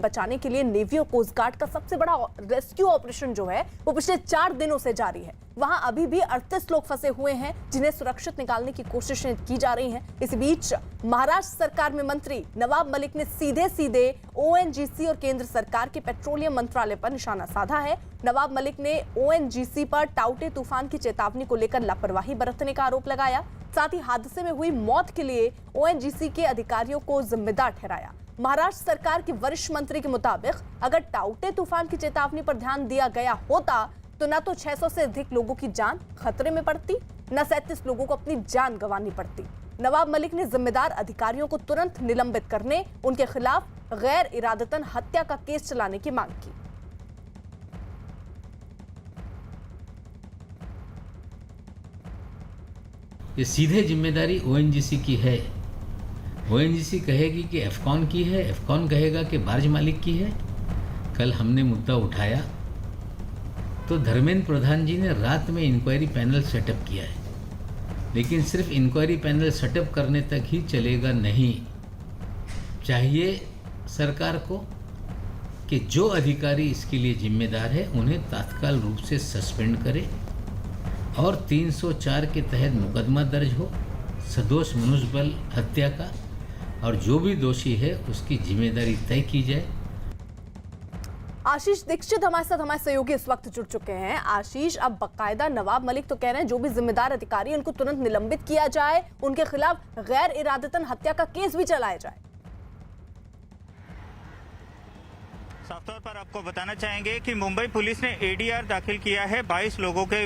बचाने के लिए नेवी और कोस्ट गार्ड का सबसे बड़ा रेस्क्यू ऑपरेशन जो है वो पिछले 4 दिनों से जारी है। वहां अभी भी 38 लोग फंसे हुए हैं जिन्हें सुरक्षित निकालने की कोशिशें की जा रही हैं। इस बीच महाराष्ट्र सरकार में मंत्री नवाब मलिक ने सीधे सीधे ओएनजीसी और केंद्र सरकार के पेट्रोलियम मंत्रालय पर निशाना साधा है। नवाब मलिक ने ओएनजीसी पर टाउटे तूफान की चेतावनी को लेकर लापरवाही बरतने का आरोप लगाया। साथ ही हादसे में हुई मौत के लिए ओएनजीसी के अधिकारियों को जिम्मेदार ठहराया। महाराष्ट्र सरकार के वरिष्ठ मंत्री के मुताबिक अगर टाउटे तूफान की चेतावनी पर ध्यान दिया गया होता तो न तो 600 से अधिक लोगों की जान खतरे में पड़ती, न 37 लोगों को अपनी जान गंवानी पड़ती। नवाब मलिक ने जिम्मेदार अधिकारियों को तुरंत निलंबित करने, उनके खिलाफ गैर इरादतन हत्या का केस चलाने की मांग की। ये सीधे जिम्मेदारी ओएनजीसी की है। ओएनजीसी कहेगी कि एफकॉन की है, एफकॉन कहेगा कि बार्ज मालिक की है। कल हमने मुद्दा उठाया तो धर्मेंद्र प्रधान जी ने रात में इंक्वायरी पैनल सेटअप किया है, लेकिन सिर्फ इंक्वायरी पैनल सेटअप करने तक ही चलेगा नहीं। चाहिए सरकार को कि जो अधिकारी इसके लिए जिम्मेदार है उन्हें तत्काल रूप से सस्पेंड करे और 304 के तहत मुकदमा दर्ज हो सदोष मनुष्यबल हत्या का, और जो भी दोषी है उसकी जिम्मेदारी तय की जाए। आशीष दीक्षित हमारे साथ, हमारे सहयोगी इस वक्त जुड़ चुके हैं। आशीष, अब बकायदा नवाब मलिक तो कह रहे हैं जो भी जिम्मेदार अधिकारी उनको तुरंत निलंबित किया जाए, उनके खिलाफ गैर इरादतन हत्या का केस भी चलाया जाए। साफ तौर पर आपको बताना चाहेंगे कि मुंबई पुलिस ने एडीआर दाखिल किया है 22 लोगों के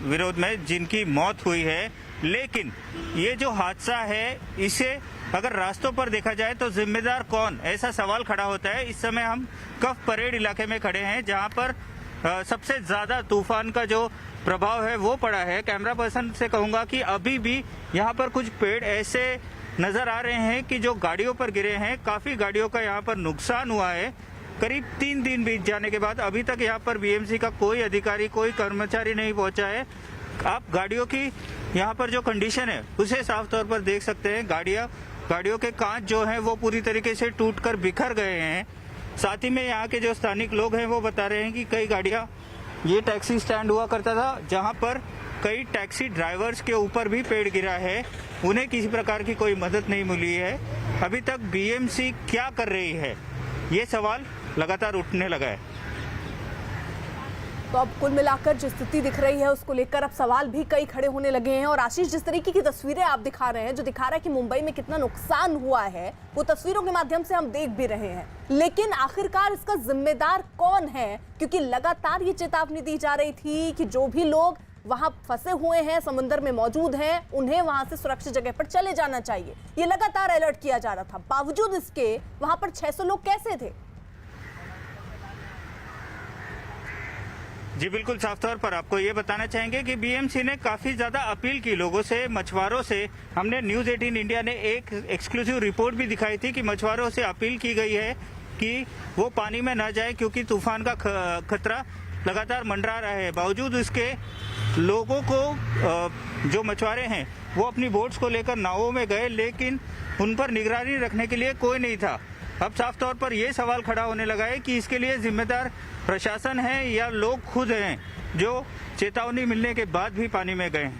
विरोध में जिनकी मौत हुई है, लेकिन ये जो हादसा है इसे अगर रास्तों पर देखा जाए तो जिम्मेदार कौन, ऐसा सवाल खड़ा होता है। इस समय हम कफ परेड इलाके में खड़े हैं जहां पर सबसे ज्यादा तूफान का जो प्रभाव है वो पड़ा है। कैमरा पर्सन से कहूंगा कि अभी भी यहां पर कुछ पेड़ ऐसे नजर आ रहे हैं कि जो गाड़ियों पर गिरे हैं। काफी गाड़ियों का यहां पर नुकसान हुआ है। करीब 3 दिन बीत जाने के बाद अभी तक यहाँ पर बीएमसी का कोई अधिकारी, कोई कर्मचारी नहीं पहुंचा है। आप गाड़ियों की यहाँ पर जो कंडीशन है उसे साफ तौर पर देख सकते हैं। गाड़ियों के कांच जो हैं वो पूरी तरीके से टूटकर बिखर गए हैं। साथ ही में यहाँ के जो स्थानिक लोग हैं वो बता रहे हैं कि कई गाड़ियाँ, ये टैक्सी स्टैंड हुआ करता था जहाँ पर कई टैक्सी ड्राइवर्स के ऊपर भी पेड़ गिरा है, उन्हें किसी प्रकार की कोई मदद नहीं मिली है। अभी तक बीएमसी क्या कर रही है, ये सवाल लगातार उठने लगा है। तो अब कुल मिलाकर जो स्थिति दिख रही है उसको लेकर अब सवाल भी कई खड़े होने लगे हैं। और आशीष, जिस तरीके की तस्वीरें आप दिखा रहे हैं, जो दिखा रहा है कि मुंबई में कितना नुकसान हुआ है, वो तस्वीरों के माध्यम से हम देख भी रहे हैं। लेकिन आखिरकार इसका जिम्मेदार कौन है? क्योंकि लगातार ये चेतावनी दी जा रही थी कि जो भी लोग वहां फंसे हुए हैं, समुद्र में मौजूद हैं, उन्हें वहां से सुरक्षित जगह पर चले जाना चाहिए। ये लगातार अलर्ट किया जा रहा था। बावजूद इसके वहां पर 600 लोग कैसे थे? जी बिल्कुल, साफ तौर पर आपको ये बताना चाहेंगे कि बीएमसी ने काफी ज्यादा अपील की लोगों से, मछुआरों से। हमने न्यूज 18 इंडिया ने एक एक्सक्लूसिव रिपोर्ट भी दिखाई थी कि मछुआरों से अपील की गई है कि वो पानी में न जाए क्योंकि तूफान का खतरा लगातार मंडरा रहा है। बावजूद इसके लोगों को, जो मछुआरे हैं वो अपनी बोट्स को लेकर नावों में गए, लेकिन उन पर निगरानी रखने के लिए कोई नहीं था। अब साफ तौर पर यह सवाल खड़ा होने लगा है कि इसके लिए जिम्मेदार प्रशासन है या लोग खुद हैं जो चेतावनी मिलने के बाद भी पानी में गए।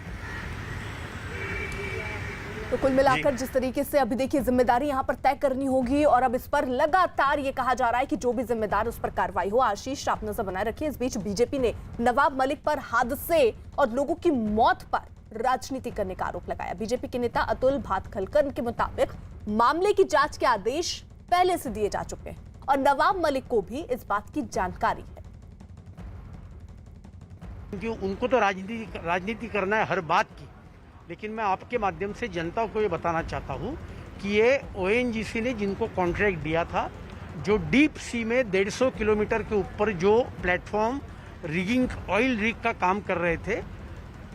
तो कुल मिलाकर जिस तरीके से अभी देखिए जिम्मेदारी यहां पर तय करनी होगी और अब इस पर लगातार ये कहा जा रहा है कि जो भी जिम्मेदार उस पर कार्रवाई हो। आशीष, आप नजर बनाए रखिए। इस बीच बीजेपी ने नवाब मलिक पर हादसे और लोगों की मौत पर राजनीति करने का आरोप लगाया। बीजेपी के नेता अतुल भातखलकर के मुताबिक मामले की जांच के आदेश पहले से दिए जा चुके हैं और नवाब मलिक को भी इस बात की जानकारी है। क्योंकि उनको तो राजनीति करना है हर बात की, लेकिन मैं आपके माध्यम से जनता को ये बताना चाहता हूँ कि ये ओएनजीसी ने जिनको कॉन्ट्रैक्ट दिया था, जो डीप सी में 150 किलोमीटर के ऊपर जो प्लेटफॉर्म रिगिंग, ऑयल रिग का काम कर रहे थे,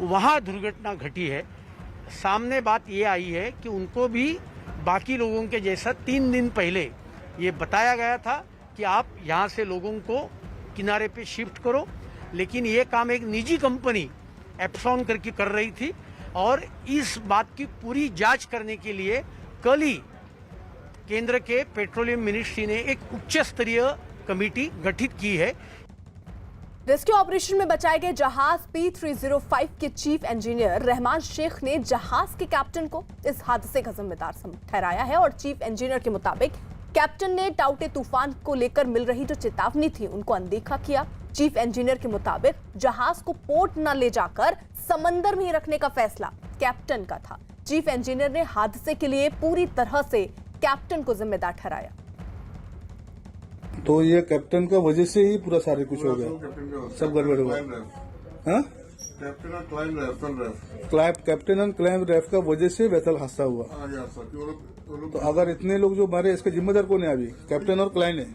वहाँ दुर्घटना घटी है। सामने बात ये आई है कि उनको भी बाकी लोगों के जैसा 3 दिन पहले ये बताया गया था कि आप यहाँ से लोगों को किनारे पे शिफ्ट करो, लेकिन ये काम एक निजी कंपनी एप्सॉन करके कर रही थी और इस बात की पूरी जांच करने के लिए कल ही केंद्र के पेट्रोलियम मिनिस्ट्री ने एक उच्च स्तरीय कमेटी गठित की है। रेस्क्यू ऑपरेशन में बचाए गए जहाज P305 के चीफ इंजीनियर रहमान शेख ने जहाज के कैप्टन को इस हादसे का जिम्मेदार ठहराया है और चीफ इंजीनियर के मुताबिक कैप्टन ने टाउटे तूफान को लेकर मिल रही जो चेतावनी थी उनको अनदेखा किया। चीफ इंजीनियर के मुताबिक जहाज को पोर्ट न ले जाकर समंदर में ही रखने का फैसला कैप्टन का था। चीफ इंजीनियर ने हादसे के लिए पूरी तरह से कैप्टन को जिम्मेदार ठहराया। तो ये कैप्टन का वजह से ही पूरा सारे कुछ हो गया, सब गड़बड़ हुआ। हाँ, कैप्टन एंड क्लाइम रेफ का वजह से वेसल हादसा हुआ। तो अगर इतने लोग जो मारे इसका जिम्मेदार कौन है? अभी कैप्टन और क्लाइंट है।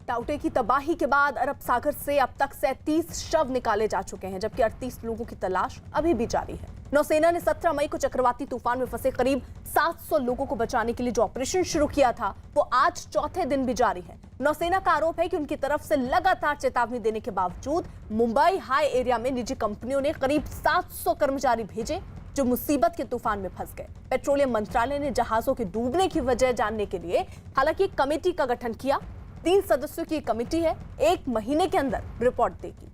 टाउटे की तबाही के बाद अरब सागर से अब तक 37 शव निकाले जा चुके हैं, जबकि 38 लोगों की तलाश अभी भी जारी है। नौसेना ने 17 मई को चक्रवाती तूफान में फंसे करीब 700 लोगों को बचाने के लिए जो ऑपरेशन शुरू किया था वो आज चौथे दिन भी जारी है। नौसेना का आरोप है कि उनकी तरफ से लगातार चेतावनी देने के बावजूद मुंबई हाई एरिया में निजी कंपनियों ने करीब 700 कर्मचारी भेजे जो मुसीबत के तूफान में फंस गए। पेट्रोलियम मंत्रालय ने जहाजों के डूबने की वजह जानने के लिए हालांकि एक कमेटी का गठन किया। 3 सदस्यों की कमेटी है, 1 महीने के अंदर रिपोर्ट देगी।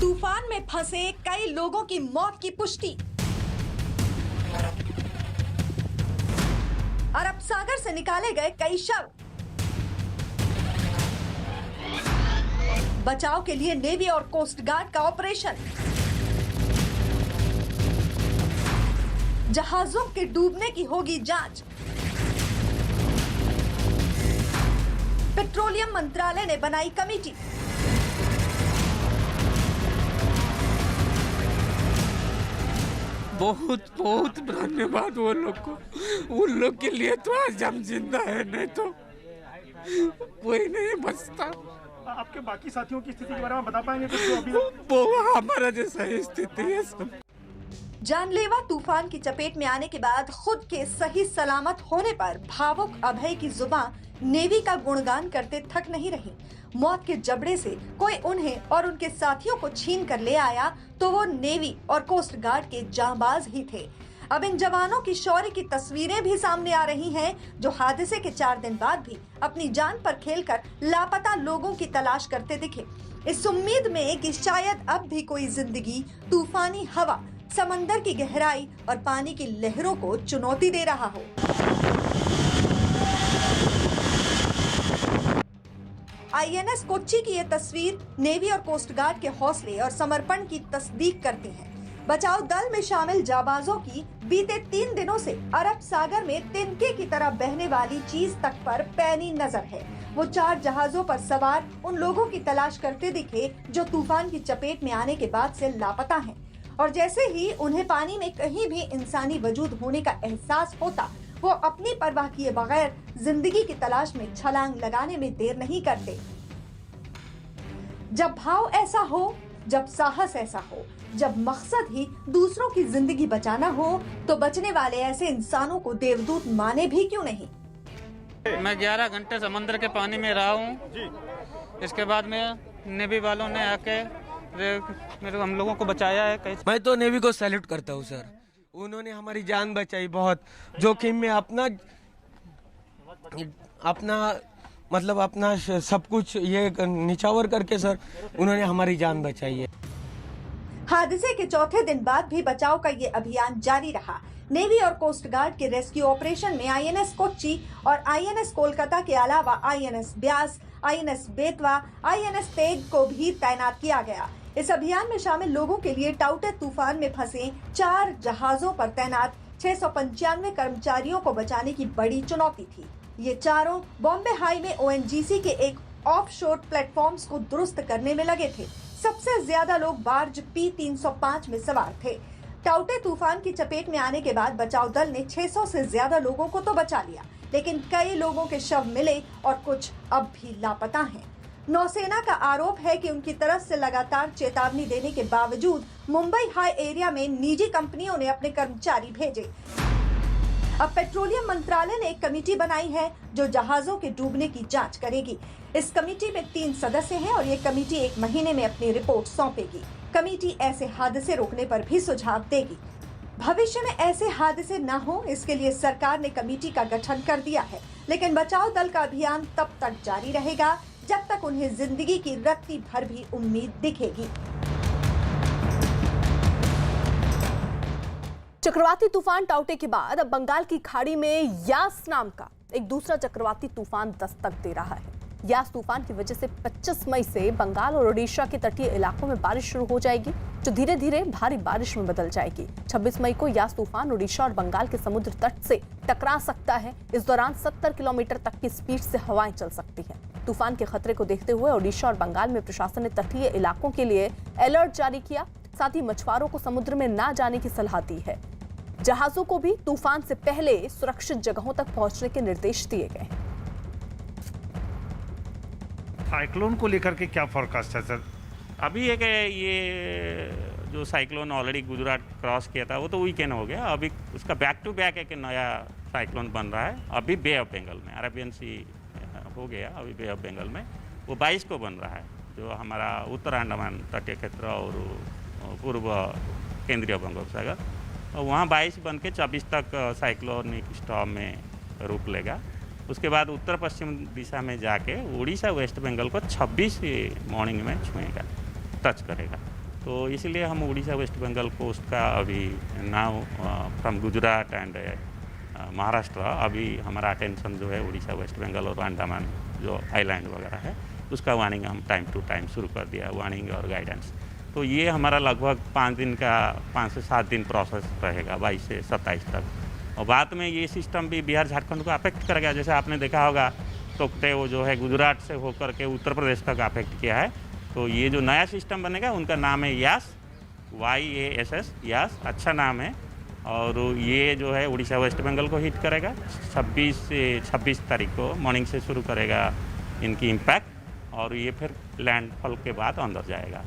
तूफान में फंसे कई लोगों की मौत की पुष्टि। अरब सागर से निकाले गए कई शव। बचाव के लिए नेवी और कोस्ट गार्ड का ऑपरेशन। जहाजों के डूबने की होगी जांच। पेट्रोलियम मंत्रालय ने बनाई कमेटी। बहुत बहुत धन्यवाद वो लोग को। उन लोग के लिए तो आज हम जिंदा है, नहीं तो कोई नहीं बचता। आपके बाकी साथियों की स्थिति के बारे में बता पाएंगे कुछ? जो अभी वो हमारा जैसा ही स्थिति है सब। जानलेवा तूफान की चपेट में आने के बाद खुद के सही सलामत होने पर भावुक अभय की जुबान नेवी का गुणगान करते थक नहीं रही। मौत के जबड़े से कोई उन्हें और उनके साथियों को छीन कर ले आया तो वो नेवी और कोस्ट गार्ड के जांबाज ही थे। अब इन जवानों की शौर्य की तस्वीरें भी सामने आ रही हैं, जो हादसे के 4 दिन बाद भी अपनी जान पर खेलकर लापता लोगों की तलाश करते दिखे, इस उम्मीद में कि शायद अब भी कोई जिंदगी तूफानी हवा, समंदर की गहराई और पानी की लहरों को चुनौती दे रहा हो। INS कोच्चि की ये तस्वीर नेवी और कोस्ट गार्ड के हौसले और समर्पण की तस्दीक करती है। बचाव दल में शामिल जाबाजों की बीते 3 दिनों से अरब सागर में तिनके की तरह बहने वाली चीज तक पर पैनी नजर है। वो 4 जहाजों पर सवार उन लोगों की तलाश करते दिखे जो तूफान की चपेट में आने के बाद से लापता हैं। और जैसे ही उन्हें पानी में कहीं भी इंसानी वजूद होने का एहसास होता, वो अपनी परवाह किए बगैर जिंदगी की तलाश में छलांग लगाने में देर नहीं करते। जब भाव ऐसा हो, जब साहस ऐसा हो, जब मकसद ही दूसरों की जिंदगी बचाना हो, तो बचने वाले ऐसे इंसानों को देवदूत माने भी क्यों नहीं। मैं 11 घंटे समंदर के पानी में रहा हूँ। इसके बाद में नेवी वालों ने आके मेरे हम लोगों को बचाया है। कैसे? मैं तो नेवी को सैल्यूट करता हूँ सर, उन्होंने हमारी जान बचाई। बहुत जोखिम में अपना मतलब अपना सब कुछ ये निछावर करके सर उन्होंने हमारी जान बचाई है। हादसे के चौथे दिन बाद भी बचाव का ये अभियान जारी रहा। नेवी और कोस्ट गार्ड के रेस्क्यू ऑपरेशन में INS कोच्चि और INS कोलकाता के अलावा INS Beas, INS Betwa, INS Tegh को भी तैनात किया गया। इस अभियान में शामिल लोगों के लिए टाउटे तूफान में फंसे 4 जहाजों पर तैनात 695 कर्मचारियों को बचाने की बड़ी चुनौती थी। ये चारों बॉम्बे हाई में ONGC के एक ऑफशोर प्लेटफॉर्म्स को दुरुस्त करने में लगे थे। सबसे ज्यादा लोग बार्ज P305 में सवार थे। टाउटे तूफान की चपेट में आने के बाद बचाव दल ने 600 से ज्यादा लोगों को तो बचा लिया, लेकिन कई लोगों के शव मिले और कुछ अब भी लापता हैं। नौसेना का आरोप है कि उनकी तरफ से लगातार चेतावनी देने के बावजूद मुंबई हाई एरिया में निजी कंपनियों ने अपने कर्मचारी भेजे। अब पेट्रोलियम मंत्रालय ने एक कमेटी बनाई है जो जहाजों के डूबने की जांच करेगी। इस कमेटी में 3 सदस्य हैं और ये कमेटी 1 महीने में अपनी रिपोर्ट सौंपेगी। कमेटी ऐसे हादसे रोकने पर भी सुझाव देगी। भविष्य में ऐसे हादसे न हो, इसके लिए सरकार ने कमेटी का गठन कर दिया है, लेकिन बचाव दल का अभियान तब तक जारी रहेगा जब तक उन्हें जिंदगी की रत्ती भर भी उम्मीद दिखेगी। चक्रवाती तूफान टाउटे के बाद अब बंगाल की खाड़ी में यास नाम का एक दूसरा चक्रवाती तूफान दस्तक दे रहा है। यास तूफान की वजह से 25 मई से बंगाल और ओडिशा के तटीय इलाकों में बारिश शुरू हो जाएगी, जो धीरे धीरे भारी बारिश में बदल जाएगी। 26 मई को यास तूफान ओडिशा और बंगाल के समुद्र तट से टकरा सकता है। इस दौरान 70 किलोमीटर तक की स्पीड से हवाएं चल सकती हैं। तूफान के खतरे को देखते हुए ओडिशा और बंगाल में प्रशासन ने तटीय इलाकों के लिए अलर्ट जारी किया। साथ ही मछुआरों को समुद्र में ना जाने की सलाह दी है। जहाजों को भी तूफान से पहले सुरक्षित जगहों तक पहुंचने के निर्देश दिए गए हैं। साइक्लोन को लेकर के क्या फोरकास्ट है सर? अभी एक ये जो साइक्लोन ऑलरेडी गुजरात क्रॉस किया था वो तो वीकेंड हो गया। अभी उसका बैक टू बैक एक नया साइक्लोन बन रहा है। अभी बे ऑफ बंगाल में, अरेबियन सी हो गया, अभी बे ऑफ बंगाल में वो 22 को बन रहा है, जो हमारा उत्तर अंडमान तटीय क्षेत्र और पूर्व केंद्रीय बंगोपसागर, और वहाँ 22 बन के 24 तक साइक्लोनिक स्टॉर्म में रूप लेगा। उसके बाद उत्तर पश्चिम दिशा में जाके उड़ीसा वेस्ट बंगाल को 26 मॉर्निंग में छुएगा, टच करेगा। तो इसलिए हम उड़ीसा वेस्ट बंगाल कोस्ट का अभी now from Gujarat and Maharashtra, अभी हमारा अटेंशन जो है उड़ीसा वेस्ट बंगाल और अंडमान जो आइलैंड वगैरह है उसका वार्निंग हम टाइम टू टाइम शुरू कर दिया, वार्निंग और गाइडेंस। तो ये हमारा लगभग 5 से 7 दिन प्रोसेस रहेगा, 22 से 27 तक। और बाद में ये सिस्टम भी बिहार झारखंड को अफेक्ट करेगा। जैसे आपने देखा होगा तोकते वो जो है गुजरात से होकर के उत्तर प्रदेश तक अफेक्ट किया है। तो ये जो नया सिस्टम बनेगा उनका नाम है यास, YASS, यास, अच्छा नाम है। और ये जो है उड़ीसा वेस्ट बंगाल को हिट करेगा। 26 तारीख को मॉर्निंग से शुरू करेगा इनकी इम्पैक्ट, और ये फिर लैंडफॉल के बाद अंदर जाएगा।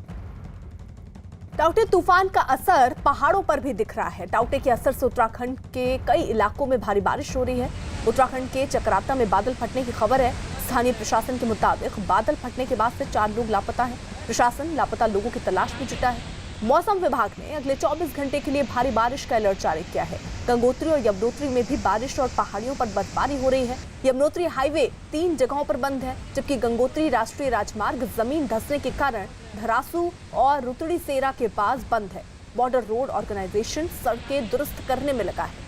टाउटे तूफान का असर पहाड़ों पर भी दिख रहा है। टाउटे के असर से उत्तराखंड के कई इलाकों में भारी बारिश हो रही है। उत्तराखंड के चकराता में बादल फटने की खबर है। स्थानीय प्रशासन के मुताबिक बादल फटने के बाद से 4 लोग लापता हैं। प्रशासन लापता लोगों की तलाश में जुटा है। मौसम विभाग ने अगले 24 घंटे के लिए भारी बारिश का अलर्ट जारी किया है। गंगोत्री और यमुनोत्री में भी बारिश और पहाड़ियों पर बर्फबारी हो रही है। यमुनोत्री हाईवे 3 जगहों पर बंद है, जबकि गंगोत्री राष्ट्रीय राजमार्ग जमीन धंसने के कारण धरासू और रुतड़ी सेरा के पास बंद है। बॉर्डर रोड ऑर्गेनाइजेशन सड़कें दुरुस्त करने में लगा है।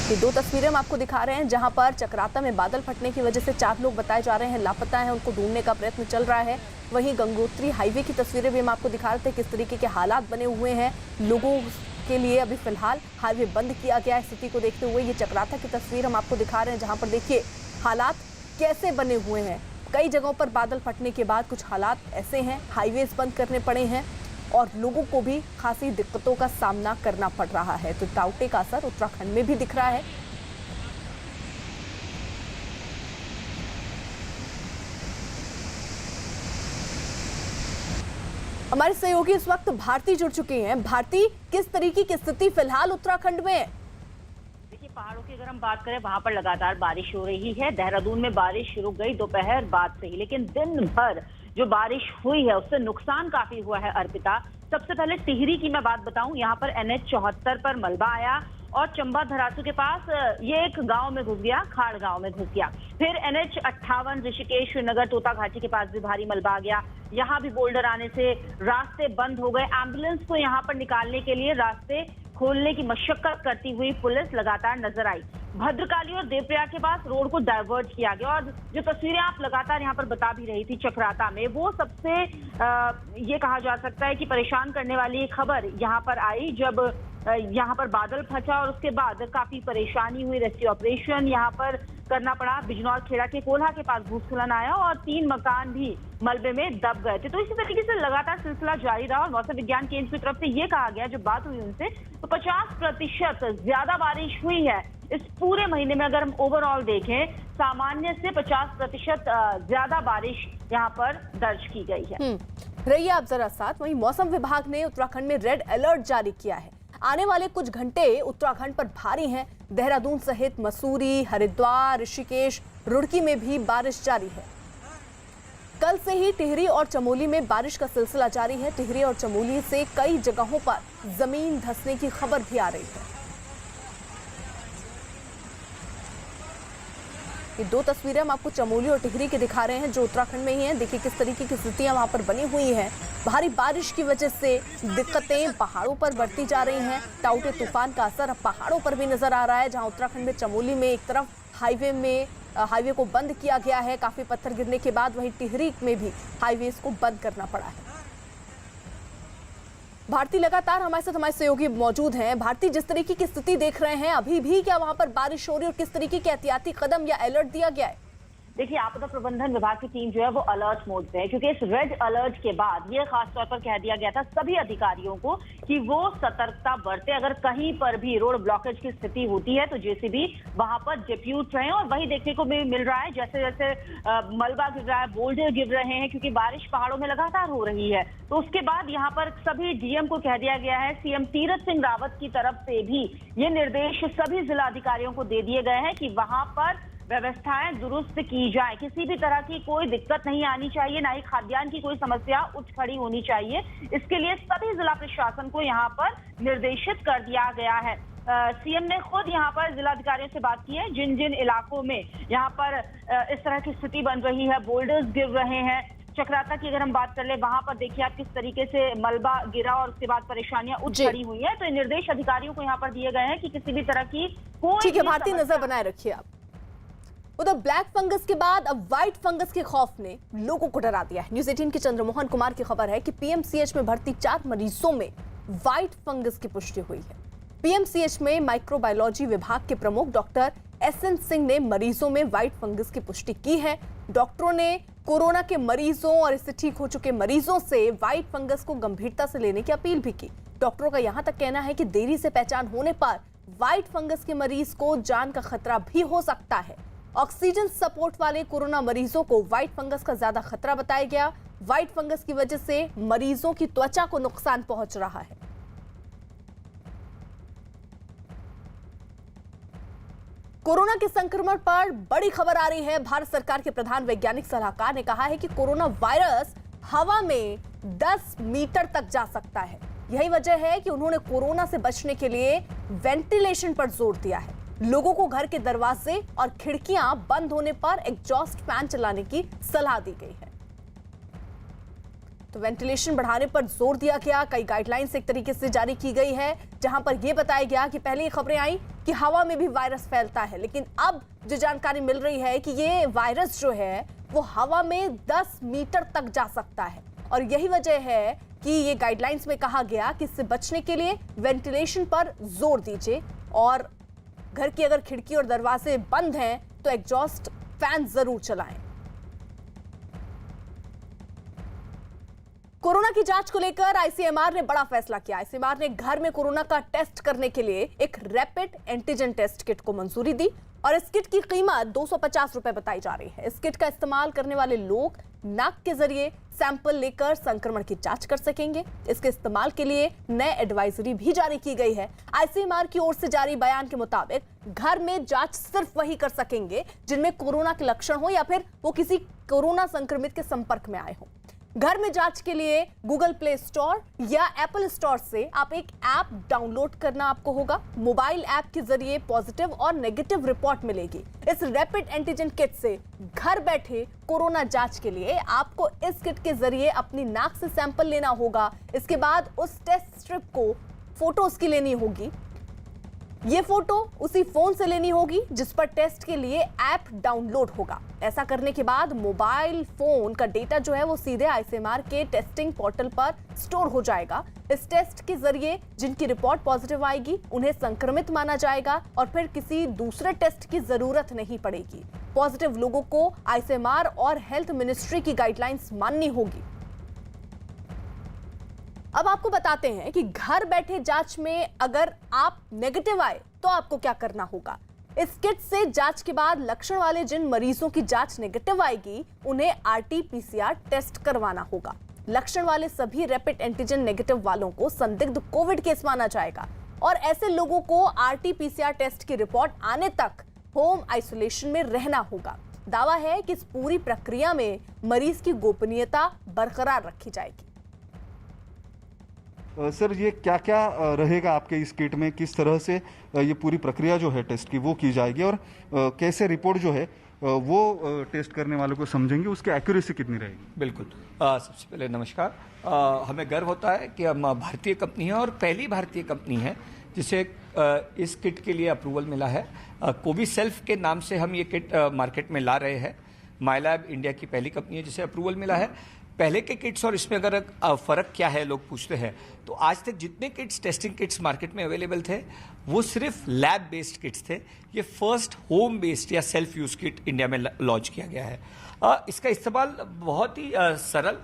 ये 2 तस्वीरें हम आपको दिखा रहे हैं, जहां पर चकराता में बादल फटने की वजह से 4 लोग बताए जा रहे हैं लापता हैं, उनको ढूंढने का प्रयत्न चल रहा है। वहीं गंगोत्री हाईवे की तस्वीरें भी हम आपको दिखा रहे थे, किस तरीके के हालात बने हुए हैं लोगों के लिए। अभी फिलहाल हाईवे बंद किया गया है। स्थिति को देखते हुए ये चकराता की तस्वीर हम आपको दिखा रहे हैं, जहां पर देखिए हालात कैसे बने हुए हैं। कई जगहों पर बादल फटने के बाद कुछ हालात ऐसे हैं, हाईवेज बंद करने पड़े हैं और लोगों को भी खासी दिक्कतों का सामना करना पड़ रहा है। तो टाउटे का असर उत्तराखंड में भी दिख रहा है। हमारे सहयोगी इस वक्त भारती जुड़ चुके हैं। भारती, किस तरीके की स्थिति फिलहाल उत्तराखंड में है? देखिए, पहाड़ों की अगर हम बात करें, वहां पर लगातार बारिश हो रही है। देहरादून में बारिश रुक गई दोपहर बाद से ही, लेकिन दिन भर जो बारिश हुई है उससे नुकसान काफी हुआ है। अर्पिता, सबसे पहले टिहरी की मैं बात बताऊं, यहाँ पर NH 74 पर मलबा आया और चंबा धरासू के पास ये एक गांव में घुस गया, खाड़ गांव में घुस गया। फिर NH 58 ऋषिकेश श्रीनगर तोता घाटी के पास भी भारी मलबा आ गया। यहाँ भी बोल्डर आने से रास्ते बंद हो गए। एम्बुलेंस को यहाँ पर निकालने के लिए रास्ते खोलने की मशक्कत करती हुई पुलिस लगातार नजर आई। भद्रकाली और देवप्रयाग के पास रोड को डाइवर्ट किया गया। और जो तस्वीरें आप लगातार यहाँ पर बता भी रही थी चक्राता में, वो सबसे ये कहा जा सकता है कि परेशान करने वाली खबर यहाँ पर आई, जब यहाँ पर बादल फटा और उसके बाद काफी परेशानी हुई। रेस्क्यू ऑपरेशन यहाँ पर करना पड़ा। बिजनौर खेड़ा के कोल्हा के पास भूस्खलन आया और 3 मकान भी मलबे में दब गए थे। तो इसी तरीके से लगातार सिलसिला जारी रहा और मौसम विज्ञान केंद्र की तरफ से ये कहा गया, जब बात हुई उनसे, तो 50% ज्यादा बारिश हुई है इस पूरे महीने में। अगर हम ओवरऑल देखें, सामान्य से 50% ज्यादा बारिश यहाँ पर दर्ज की गई है। रहिए आप जरा साथ। वहीं मौसम विभाग ने उत्तराखंड में रेड अलर्ट जारी किया है। आने वाले कुछ घंटे उत्तराखंड पर भारी हैं। देहरादून सहित मसूरी, हरिद्वार, ऋषिकेश, रुड़की में भी बारिश जारी है। कल से ही टिहरी और चमोली में बारिश का सिलसिला जारी है। टिहरी और चमोली से कई जगहों पर जमीन धंसने की खबर भी आ रही है। ये दो तस्वीरें हम आपको चमोली और टिहरी की दिखा रहे हैं जो उत्तराखंड में ही हैं। देखिए किस तरीके की स्थितियां वहां पर बनी हुई हैं। भारी बारिश की वजह से दिक्कतें पहाड़ों पर बढ़ती जा रही हैं। टाउटे तूफान का असर अब पहाड़ों पर भी नजर आ रहा है, जहां उत्तराखंड में चमोली में एक तरफ हाईवे को बंद किया गया है काफी पत्थर गिरने के बाद, वहीं टिहरी में भी हाईवे को बंद करना पड़ा है। भारती लगातार हमारे साथ हमारे सहयोगी मौजूद हैं। भारती, जिस तरीके की स्थिति देख रहे हैं, अभी भी क्या वहां पर बारिश हो रही है और किस तरीके के एहतियाती कदम या अलर्ट दिया गया है? देखिए, आपदा प्रबंधन विभाग की टीम जो है वो अलर्ट मोड पे है, क्योंकि इस रेड अलर्ट के बाद ये खास तौर पर कह दिया गया था सभी अधिकारियों को कि वो सतर्कता बरते। अगर कहीं पर भी रोड ब्लॉकेज की स्थिति होती है तो जेसीबी वहां पर डिप्यूट रहे। और वही देखने को भी मिल रहा है, जैसे जैसे मलबा गिर रहा है, बोल्डर गिर रहे हैं, क्योंकि बारिश पहाड़ों में लगातार हो रही है। तो उसके बाद यहाँ पर सभी डीएम को कह दिया गया है, सीएम तीरथ सिंह रावत की तरफ से भी ये निर्देश सभी जिलाधिकारियों को दे दिए गए हैं कि वहां पर व्यवस्थाएं दुरुस्त की जाए। किसी भी तरह की कोई दिक्कत नहीं आनी चाहिए, ना ही खाद्यान्न की कोई समस्या उठ खड़ी होनी चाहिए। इसके लिए सभी जिला प्रशासन को यहाँ पर निर्देशित कर दिया गया है। सीएम ने खुद यहाँ पर जिलाधिकारियों से बात की है, जिन जिन इलाकों में यहाँ पर इस तरह की स्थिति बन रही है, बोल्डर्स गिर रहे हैं। चक्राता की अगर हम बात कर ले, वहां पर देखिए आप किस तरीके से मलबा गिरा और उसके बाद परेशानियां उठ खड़ी हुई है। तो ये निर्देश अधिकारियों को यहाँ पर दिए गए हैं कि किसी भी तरह की कोई, ठीक है भारती, नजर बनाए रखिए आप। उधर ब्लैक फंगस के बाद अब व्हाइट फंगस के खौफ ने लोगों को डरा दिया है। न्यूज़ 18 के चंद्रमोहन कुमार की खबर है कि पीएमसीएच में भर्ती 4 मरीजों में व्हाइट फंगस की पुष्टि हुई है। पीएमसीएच में माइक्रोबायोलॉजी विभाग के प्रमुख डॉक्टर एसएन सिंह ने मरीजों में व्हाइट फंगस की पुष्टि की है। डॉक्टरों ने कोरोना के मरीजों और इससे ठीक हो चुके मरीजों से व्हाइट फंगस को गंभीरता से लेने की अपील भी की। डॉक्टरों का यहां तक कहना है कि देरी से पहचान होने पर व्हाइट फंगस के मरीज को जान का खतरा भी हो सकता है। ऑक्सीजन सपोर्ट वाले कोरोना मरीजों को व्हाइट फंगस का ज्यादा खतरा बताया गया। व्हाइट फंगस की वजह से मरीजों की त्वचा को नुकसान पहुंच रहा है। कोरोना के संक्रमण पर बड़ी खबर आ रही है। भारत सरकार के प्रधान वैज्ञानिक सलाहकार ने कहा है कि कोरोना वायरस हवा में 10 मीटर तक जा सकता है। यही वजह है कि उन्होंने कोरोना से बचने के लिए वेंटिलेशन पर जोर दिया है। लोगों को घर के दरवाजे और खिड़कियां बंद होने पर एग्जॉस्ट फैन चलाने की सलाह दी गई है। तो वेंटिलेशन बढ़ाने पर जोर दिया गया। कई गाइडलाइंस एक तरीके से जारी की गई है, जहां पर यह बताया गया कि पहले ये खबरें आई कि हवा में भी वायरस फैलता है, लेकिन अब जो जानकारी मिल रही है कि ये वायरस जो है वो हवा में 10 मीटर तक जा सकता है। और यही वजह है कि ये गाइडलाइंस में कहा गया कि इससे बचने के लिए वेंटिलेशन पर जोर दीजिए और घर की अगर खिड़की और दरवाजे बंद हैं तो एग्जॉस्ट फैन जरूर चलाएं। कोरोना की जांच को लेकर आईसीएमआर ने बड़ा फैसला किया। आईसीएमआर ने घर में कोरोना का टेस्ट करने के लिए एक रैपिड एंटीजन टेस्ट किट को मंजूरी दी और इस किट की कीमत 250 रुपए बताई जा रही है। इस किट का इस्तेमाल करने वाले लोग नाक के जरिए सैंपल लेकर संक्रमण की जांच कर सकेंगे। इसके इस्तेमाल के लिए नए एडवाइजरी भी जारी की गई है। आईसीएमआर की ओर से जारी बयान के मुताबिक घर में जांच सिर्फ वही कर सकेंगे जिनमें कोरोना के लक्षण हो या फिर वो किसी कोरोना संक्रमित के संपर्क में आए हो। घर में जांच के लिए गूगल प्ले स्टोर या एप्पल स्टोर से आप एक ऐप डाउनलोड करना आपको होगा। मोबाइल ऐप के जरिए पॉजिटिव और नेगेटिव रिपोर्ट मिलेगी। इस रैपिड एंटीजन किट से घर बैठे कोरोना जांच के लिए आपको इस किट के जरिए अपनी नाक से सैंपल लेना होगा। इसके बाद उस टेस्ट स्ट्रिप को फोटो उसकी लेनी होगी। ये फोटो उसी फोन से लेनी होगी जिस पर टेस्ट के लिए ऐप डाउनलोड होगा। ऐसा करने के बाद मोबाइल फोन का डेटा जो है वो सीधे आईसीएमआर के टेस्टिंग पोर्टल पर स्टोर हो जाएगा। इस टेस्ट के जरिए जिनकी रिपोर्ट पॉजिटिव आएगी उन्हें संक्रमित माना जाएगा और फिर किसी दूसरे टेस्ट की जरूरत नहीं पड़ेगी। पॉजिटिव लोगों को आईसीएमआर और हेल्थ मिनिस्ट्री की गाइडलाइंस माननी होगी। अब आपको बताते हैं कि घर बैठे जांच में अगर आप नेगेटिव आए तो आपको क्या करना होगा। इस किट से जांच के बाद लक्षण वाले जिन मरीजों की जांच नेगेटिव आएगी उन्हें आरटी-पीसीआर टेस्ट करवाना होगा। लक्षण वाले सभी रैपिड एंटीजन नेगेटिव वालों को संदिग्ध कोविड केस माना जाएगा और ऐसे लोगों को RT-PCR टेस्ट की रिपोर्ट आने तक होम आइसोलेशन में रहना होगा। दावा है कि इस पूरी प्रक्रिया में मरीज की गोपनीयता बरकरार रखी जाएगी। सर, ये क्या क्या रहेगा आपके इस किट में, किस तरह से ये पूरी प्रक्रिया जो है टेस्ट की वो की जाएगी और कैसे रिपोर्ट जो है वो टेस्ट करने वालों को समझेंगे, उसकी एक्यूरेसी कितनी रहेगी? बिल्कुल। सबसे पहले नमस्कार। हमें गर्व होता है कि हम भारतीय कंपनी है और पहली भारतीय कंपनी है जिसे इस किट के लिए अप्रूवल मिला है। कोविसेल्फ के नाम से हम ये किट मार्केट में ला रहे हैं। माइलैब इंडिया की पहली कंपनी है जिसे अप्रूवल मिला है। पहले के किट्स और इसमें अगर फ़र्क क्या है लोग पूछते हैं, तो आज तक जितने किट्स, टेस्टिंग किट्स मार्केट में अवेलेबल थे वो सिर्फ लैब बेस्ड किट्स थे। ये फर्स्ट होम बेस्ड या सेल्फ यूज़ किट इंडिया में लॉन्च किया गया है। इसका इस्तेमाल बहुत ही सरल,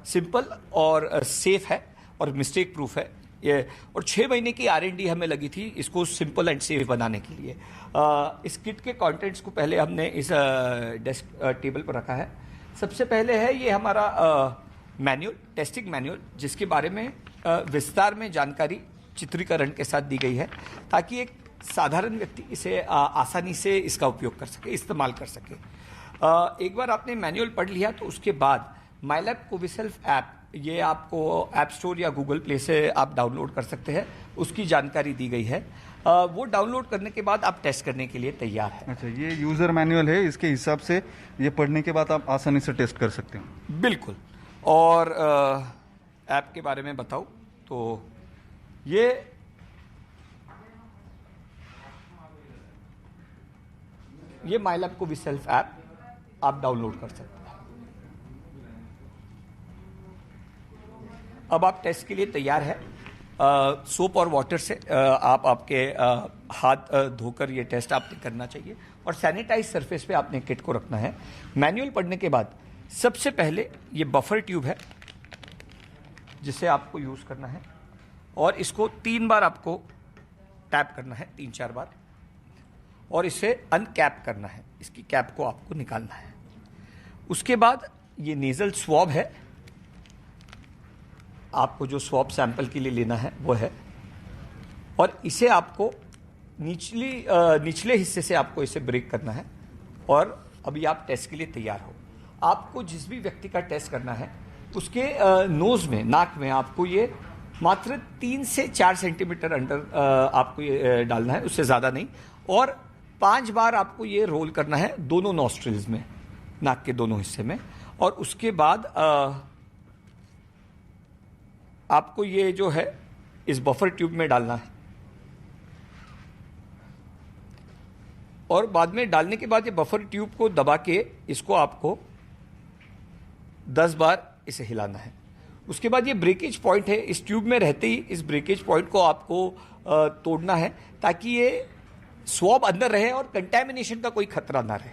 सिंपल और सेफ है और मिस्टेक प्रूफ है ये। और 6 महीने की R&D हमें लगी थी इसको सिंपल एंड सेफ बनाने के लिए। इस किट के कंटेंट्स को पहले हमने इस डेस्क टेबल पर रखा है। सबसे पहले है ये हमारा मैनुअल, टेस्टिंग मैनुअल, जिसके बारे में विस्तार में जानकारी चित्रीकरण के साथ दी गई है ताकि एक साधारण व्यक्ति इसे आसानी से इसका उपयोग कर सके, इस्तेमाल कर सके। एक बार आपने मैनुअल पढ़ लिया तो उसके बाद माइलैब कोविसेल्फ ऐप, ये आपको ऐप स्टोर या गूगल प्ले से आप डाउनलोड कर सकते हैं। उसकी जानकारी दी गई है। वो डाउनलोड करने के बाद आप टेस्ट करने के लिए तैयार हैं। अच्छा, ये यूज़र मैनुअल है, इसके हिसाब से ये पढ़ने के बाद आप आसानी से टेस्ट कर सकते हैं। बिल्कुल। और ऐप के बारे में बताऊं तो ये माइलैब कोविसेल्फ ऐप आप डाउनलोड कर सकते हैं। अब आप टेस्ट के लिए तैयार है। सोप और वाटर से आप आपके हाथ धोकर ये टेस्ट आपने करना चाहिए और सैनिटाइज सरफेस पे आपने किट को रखना है। मैनुअल पढ़ने के बाद सबसे पहले ये बफर ट्यूब है जिसे आपको यूज़ करना है और इसको 3 बार आपको टैप करना है, 3-4 बार, और इसे अनकैप करना है। इसकी कैप को आपको निकालना है। उसके बाद ये नेजल स्वॉब है, आपको जो स्वॉब सैंपल के लिए लेना है वो है, और इसे आपको निचले हिस्से से आपको इसे ब्रेक करना है और अभी आप टेस्ट के लिए तैयार हो। आपको जिस भी व्यक्ति का टेस्ट करना है उसके नोज में, नाक में आपको ये मात्र 3 से 4 सेंटीमीटर अंडर आपको ये डालना है, उससे ज़्यादा नहीं, और 5 बार आपको ये रोल करना है दोनों नॉस्ट्रिल्स में, नाक के दोनों हिस्से में, और उसके बाद आपको ये जो है इस बफर ट्यूब में डालना है और बाद में डालने के बाद ये बफर ट्यूब को दबा के इसको आपको 10 बार इसे हिलाना है। उसके बाद ये ब्रेकेज पॉइंट है, इस ट्यूब में रहते ही इस ब्रेकेज पॉइंट को आपको तोड़ना है ताकि ये स्वॉब अंदर रहे और कंटैमिनेशन का कोई खतरा ना रहे।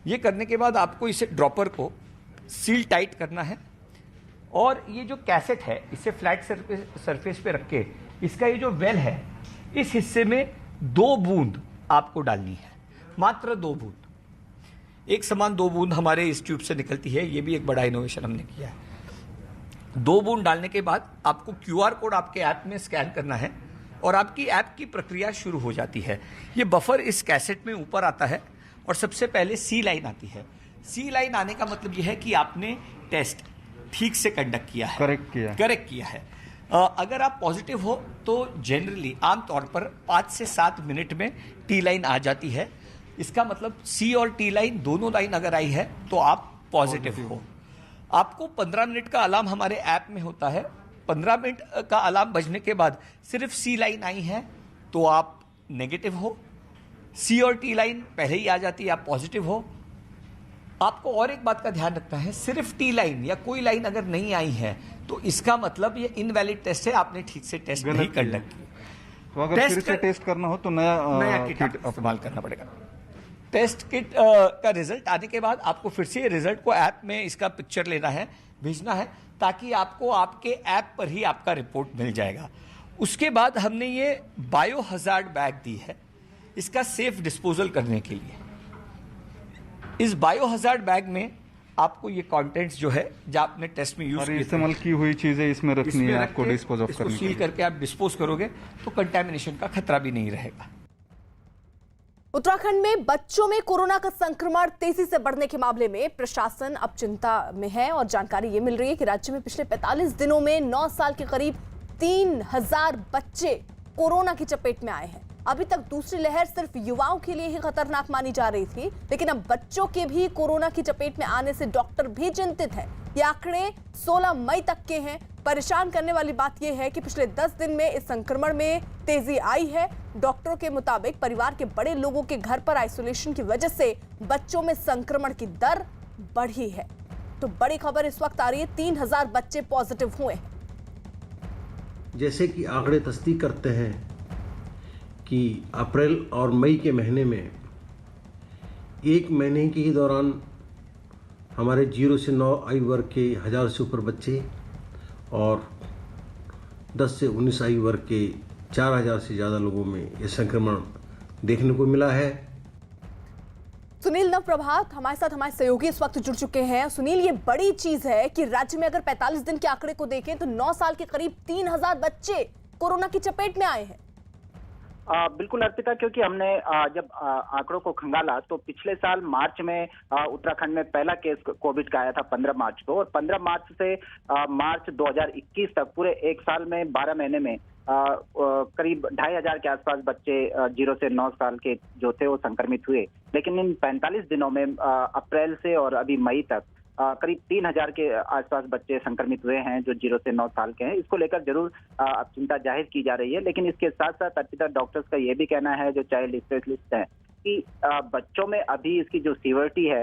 ये करने के बाद आपको इसे ड्रॉपर को सील टाइट करना है और ये जो कैसेट है इसे फ्लैट सरफेस पे रख के इसका ये जो वेल है इस हिस्से में 2 बूंद आपको डालनी है, मात्र 2 बूंद, एक समान 2 बूंद हमारे इस ट्यूब से निकलती है। ये भी एक बड़ा इनोवेशन हमने किया है। 2 बूंद डालने के बाद आपको QR कोड आपके ऐप में स्कैन करना है और आपकी ऐप की प्रक्रिया शुरू हो जाती है। ये बफर इस कैसेट में ऊपर आता है और सबसे पहले C लाइन आती है। C लाइन आने का मतलब यह है कि आपने टेस्ट ठीक से कंडक्ट किया है, करेक्ट किया है। अगर आप पॉजिटिव हो तो जनरली आमतौर पर 5 से 7 मिनट में T लाइन आ जाती है। इसका मतलब C और T लाइन दोनों लाइन अगर आई है तो आप पॉजिटिव हो। आपको 15 मिनट का अलार्म हमारे ऐप में होता है। 15 मिनट का अलार्म बजने के बाद सिर्फ C लाइन आई है तो आप नेगेटिव हो, C और T लाइन पहले ही आ जाती है, आप पॉजिटिव हो। आपको और एक बात का ध्यान रखना है, सिर्फ T लाइन या कोई लाइन अगर नहीं आई है तो इसका मतलब ये इनवैलिड टेस्ट है, आपने ठीक से टेस्ट नहीं कंडक्ट किया। तो अगर फिर से टेस्ट करना हो तो नया किट इस्तेमाल करना पड़ेगा। टेस्ट किट का रिजल्ट आने के बाद आपको फिर से रिजल्ट को ऐप में इसका पिक्चर लेना है, भेजना है, ताकि आपको आपके ऐप पर ही आपका रिपोर्ट मिल जाएगा। उसके बाद हमने ये बायो हजार्ड बैग दी है इसका सेफ डिस्पोजल करने के लिए। इस बायो हजार्ड बैग में आपको ये कंटेंट्स जो है जो आपने टेस्ट में यूज और किए इस्तेमाल की हुई चीजें इसमें रखनी है आपको डिस्पोज ऑफ इसको करने के सील लिए। करके आप डिस्पोज करोगे तो कंटेमिनेशन का खतरा भी नहीं रहेगा। उत्तराखंड में बच्चों में कोरोना का संक्रमण तेजी से बढ़ने के मामले में प्रशासन अब चिंता में है और जानकारी ये मिल रही है कि राज्य में पिछले 45 दिनों में 9 साल के करीब 3000 बच्चे कोरोना की चपेट में आए हैं। अभी तक दूसरी लहर सिर्फ युवाओं के लिए ही खतरनाक मानी जा रही थी, लेकिन अब बच्चों के भी कोरोना की चपेट में आने से डॉक्टर भी चिंतित हैं। ये आंकड़े 16 मई तक के हैं। परेशान करने वाली बात यह है कि पिछले 10 दिन में इस संक्रमण में तेजी आई है। डॉक्टरों के मुताबिक परिवार के बड़े लोगों के घर पर आइसोलेशन की वजह से बच्चों में संक्रमण की दर बढ़ी है। तो बड़ी खबर इस वक्त आ रही है, 3000 बच्चे पॉजिटिव हुए हैं। जैसे कि आंकड़े तस्दीक करते हैं कि अप्रैल और मई के महीने में एक महीने के ही दौरान हमारे 0 से 9 आयु वर्ग के 1000 से ऊपर बच्चे और 10 से 19 आयु वर्ग के 4000 से ज़्यादा लोगों में ये संक्रमण देखने को मिला है। सुनील नवप्रभात हमारे साथ हमारे सहयोगी इस वक्त जुड़ चुके हैं। सुनील, ये बड़ी चीज है कि राज्य में अगर 45 दिन के आंकड़े को देखें तो 9 साल के करीब 3000 बच्चे कोरोना की चपेट में आए हैं। बिल्कुल अर्पिता, क्योंकि हमने जब आंकड़ों को खंगाला तो पिछले साल मार्च में उत्तराखंड में पहला केस कोविड का आया था 15 मार्च को, और 15 मार्च से मार्च 2021 तक पूरे एक साल में 12 महीने में करीब 2500 के आसपास बच्चे 0 से 9 साल के जो थे वो संक्रमित हुए। लेकिन इन 45 दिनों में अप्रैल से और अभी मई तक करीब 3000 के आसपास बच्चे संक्रमित हुए हैं जो 0 से 9 साल के हैं। इसको लेकर जरूर अब चिंता जाहिर की जा रही है, लेकिन इसके साथ साथ अर्पिता डॉक्टर्स का ये भी कहना है, जो चाइल्ड स्पेशलिस्ट हैं, कि बच्चों में अभी इसकी जो सीवियरिटी है,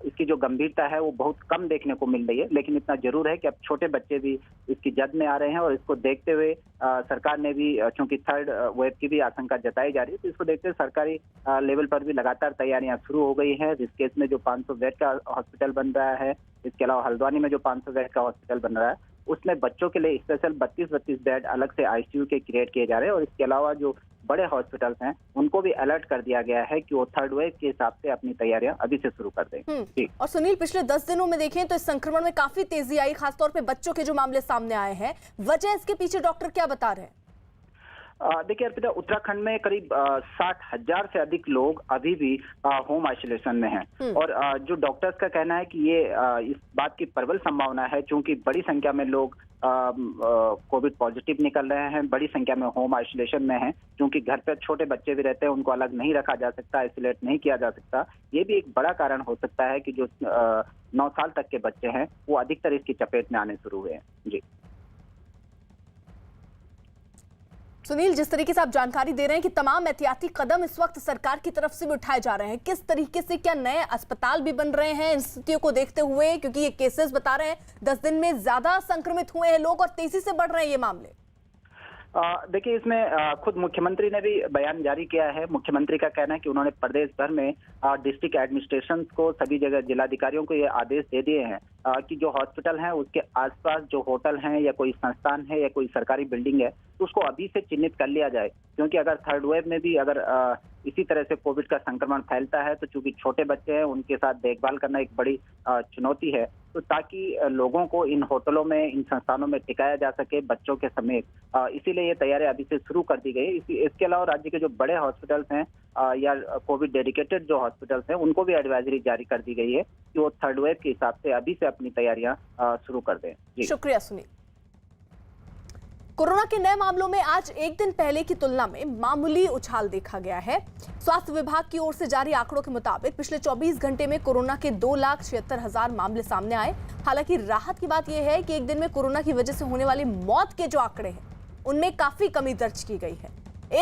इसकी जो गंभीरता है वो बहुत कम देखने को मिल रही है। लेकिन इतना जरूर है कि अब छोटे बच्चे भी इसकी जद में आ रहे हैं, और इसको देखते हुए सरकार ने भी, चूंकि थर्ड वेव की भी आशंका जताई जा रही है, तो इसको देखते हुए सरकारी लेवल पर भी लगातार तैयारियां शुरू हो गई हैं। ऋषिकेश में जो 500 बेड का हॉस्पिटल बन रहा है, इसके अलावा हल्द्वानी में जो 500 बेड का हॉस्पिटल बन रहा है, उसमें बच्चों के लिए स्पेशल 32 बेड अलग से आईसीयू के क्रिएट किए जा रहे हैं। और इसके अलावा जो बड़े हॉस्पिटल्स हैं उनको भी अलर्ट कर दिया गया है कि वो थर्ड वेव के हिसाब से अपनी तैयारियां अभी से शुरू कर दें। और सुनील, पिछले 10 दिनों में देखें तो इस संक्रमण में काफी तेजी आई, खासतौर पे बच्चों के जो मामले सामने आए हैं। वजह इसके पीछे डॉक्टर क्या बता रहे हैं? देखिए अर्पिता, उत्तराखंड में करीब 60,000 से अधिक लोग अभी भी होम आइसोलेशन में हैं, और जो डॉक्टर्स का कहना है कि ये इस बात की प्रबल संभावना है, क्योंकि बड़ी संख्या में लोग कोविड पॉजिटिव निकल रहे हैं, बड़ी संख्या में होम आइसोलेशन में हैं, क्योंकि घर पे छोटे बच्चे भी रहते हैं, उनको अलग नहीं रखा जा सकता, आइसोलेट नहीं किया जा सकता। ये भी एक बड़ा कारण हो सकता है कि जो 9 साल तक के बच्चे हैं वो अधिकतर इसकी चपेट में आने शुरू हुए हैं। जी सुनील, जिस तरीके से आप जानकारी दे रहे हैं कि तमाम एहतियाती कदम इस वक्त सरकार की तरफ से भी उठाए जा रहे हैं, किस तरीके से, क्या नए अस्पताल भी बन रहे हैं इन स्थितियों को देखते हुए? क्योंकि ये केसेस बता रहे हैं 10 दिन में ज्यादा संक्रमित हुए हैं लोग और तेजी से बढ़ रहे हैं ये मामले। देखिए, इसमें खुद मुख्यमंत्री ने भी बयान जारी किया है। मुख्यमंत्री का कहना है कि उन्होंने प्रदेश भर में डिस्ट्रिक्ट एडमिनिस्ट्रेशन को, सभी जगह जिलाधिकारियों को ये आदेश दे दिए हैं कि जो हॉस्पिटल हैं उसके आसपास जो होटल हैं या कोई संस्थान है या कोई सरकारी बिल्डिंग है उसको अभी से चिन्हित कर लिया जाए, क्योंकि अगर थर्ड वेव में भी अगर इसी तरह से कोविड का संक्रमण फैलता है तो चूंकि छोटे बच्चे हैं उनके साथ देखभाल करना एक बड़ी चुनौती है, तो ताकि लोगों को इन होटलों में, इन संस्थानों में टिकाया जा सके बच्चों के समेत, इसीलिए ये तैयारियां अभी से शुरू कर दी गई। इसके अलावा राज्य के जो बड़े हॉस्पिटल्स हैं या कोविड डेडिकेटेड जो हॉस्पिटल्स हैं उनको भी एडवाइजरी जारी कर दी गई है कि वो थर्ड वेव के हिसाब से अभी से अपनी तैयारियां शुरू कर दें। जी शुक्रिया सुनील। कोरोना के नए मामलों में आज एक दिन पहले की तुलना में मामूली उछाल देखा गया है। स्वास्थ्य विभाग की ओर से जारी आंकड़ों के मुताबिक पिछले 24 घंटे में कोरोना के 2,76,000 मामले सामने आए। हालांकि राहत की बात यह है कि एक दिन में कोरोना की वजह से होने वाली मौत के जो आंकड़े हैं उनमें काफी कमी दर्ज की गई है।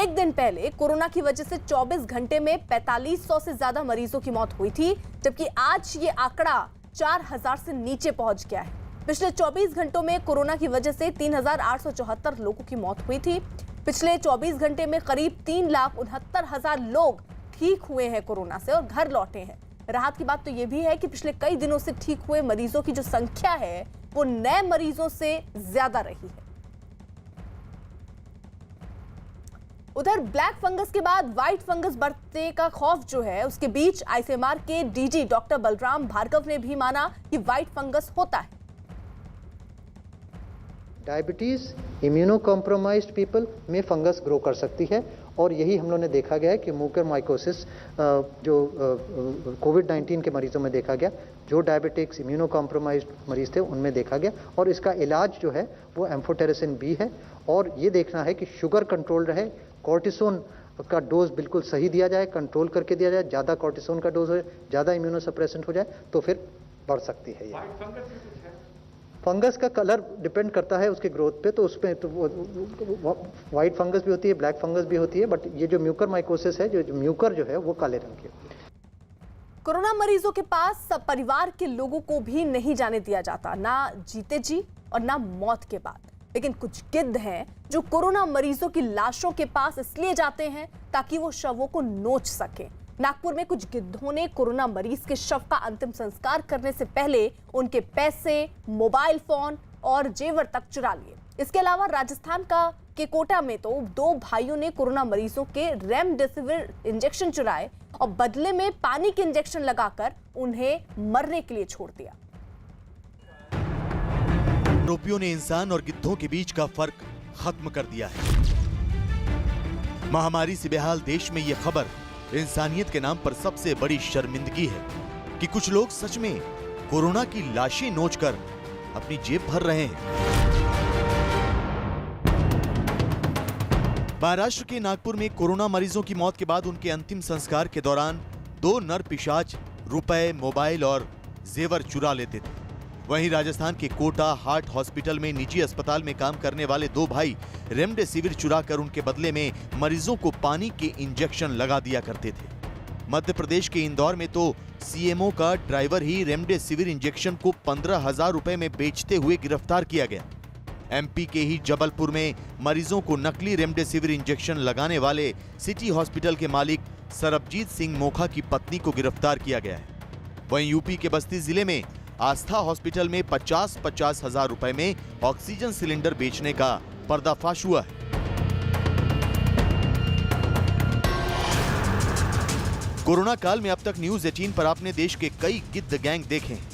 एक दिन पहले कोरोना की वजह से 24 घंटे में 4500 से ज्यादा मरीजों की मौत हुई थी, जबकि आज ये आंकड़ा 4000 से नीचे पहुंच गया है। पिछले 24 घंटों में कोरोना की वजह से 3874 लोगों की मौत हुई थी। पिछले 24 घंटे में करीब 3,69,000 लोग ठीक हुए हैं कोरोना से और घर लौटे हैं। राहत की बात तो यह भी है कि पिछले कई दिनों से ठीक हुए मरीजों की जो संख्या है वो नए मरीजों से ज्यादा रही है। उधर ब्लैक फंगस के बाद व्हाइट फंगस बढ़ने का खौफ जो है, उसके बीच आईसीएमआर के डीजी डॉक्टर बलराम भार्गव ने भी माना कि व्हाइट फंगस होता है। डायबिटीज, इम्यूनो कॉम्प्रोमाइज्ड पीपल में फंगस ग्रो कर सकती है और यही हम लोगों ने देखा गया है कि म्यूकरमाइकोसिस जो कोविड-19 के मरीजों में देखा गया, जो डायबिटिक्स, इम्यूनो कॉम्प्रोमाइज्ड मरीज थे उनमें देखा गया और इसका इलाज जो है वो एम्फोटेरेसिन बी है और ये देखना है कि शुगर कंट्रोल रहे, कॉर्टिसोन का डोज बिल्कुल सही दिया जाए, कंट्रोल करके दिया जाए, ज़्यादा कॉर्टिसोन का डोज हो, ज़्यादा इम्यूनो सप्रेसेंट हो जाए तो फिर बढ़ सकती है ये। फंगस का कलर डिपेंड करता है उसके ग्रोथ पे, तो उसमें तो व्हाइट फंगस भी होती है, ब्लैक फंगस भी होती है, बट ये जो म्यूकरमाइकोसिस है, जो म्यूकर जो है वो काले रंग की है। कोरोना मरीजों के पास सब परिवार के लोगों को भी नहीं जाने दिया जाता, ना जीते जी और ना मौत के बाद। लेकिन कुछ गिद्ध हैं जो कोरोना मरीजों की लाशों के पास इसलिए जाते हैं ताकि वो शवों को नोच सकें। नागपुर में कुछ गिद्धों ने कोरोना मरीज के शव का अंतिम संस्कार करने से पहले उनके पैसे, मोबाइल फोन और जेवर तक चुरा लिए। इसके अलावा राजस्थान के कोटा में तो 2 भाइयों ने कोरोना मरीजों के रेमडेसिविर इंजेक्शन चुराए और बदले में पानी के इंजेक्शन लगाकर उन्हें मरने के लिए छोड़ दिया। आरोपियों ने इंसान और गिद्धों के बीच का फर्क खत्म कर दिया है। महामारी से बेहाल देश में यह खबर इंसानियत के नाम पर सबसे बड़ी शर्मिंदगी है कि कुछ लोग सच में कोरोना की लाशें नोचकर अपनी जेब भर रहे हैं। महाराष्ट्र के नागपुर में कोरोना मरीजों की मौत के बाद उनके अंतिम संस्कार के दौरान 2 नर पिशाच रुपए, मोबाइल और जेवर चुरा लेते थे। वहीं राजस्थान के कोटा हार्ट हॉस्पिटल में निजी अस्पताल में काम करने वाले 2 भाई रेमडेसिविर चुराकर उनके बदले में मरीजों को पानी के इंजेक्शन लगा दिया करते थे। मध्य प्रदेश के इंदौर में तो सीएमओ का ड्राइवर ही रेमडेसिविर इंजेक्शन को 15,000 रुपए में बेचते हुए गिरफ्तार किया गया। एमपी के ही जबलपुर में मरीजों को नकली रेमडेसिविर इंजेक्शन लगाने वाले सिटी हॉस्पिटल के मालिक सरबजीत सिंह मोखा की पत्नी को गिरफ्तार किया गया है। वहीं यूपी के बस्ती जिले में आस्था हॉस्पिटल में 50-50 हजार रुपए में ऑक्सीजन सिलेंडर बेचने का पर्दाफाश हुआ है। कोरोना काल में अब तक न्यूज 18 पर आपने देश के कई गिद्ध गैंग देखे हैं,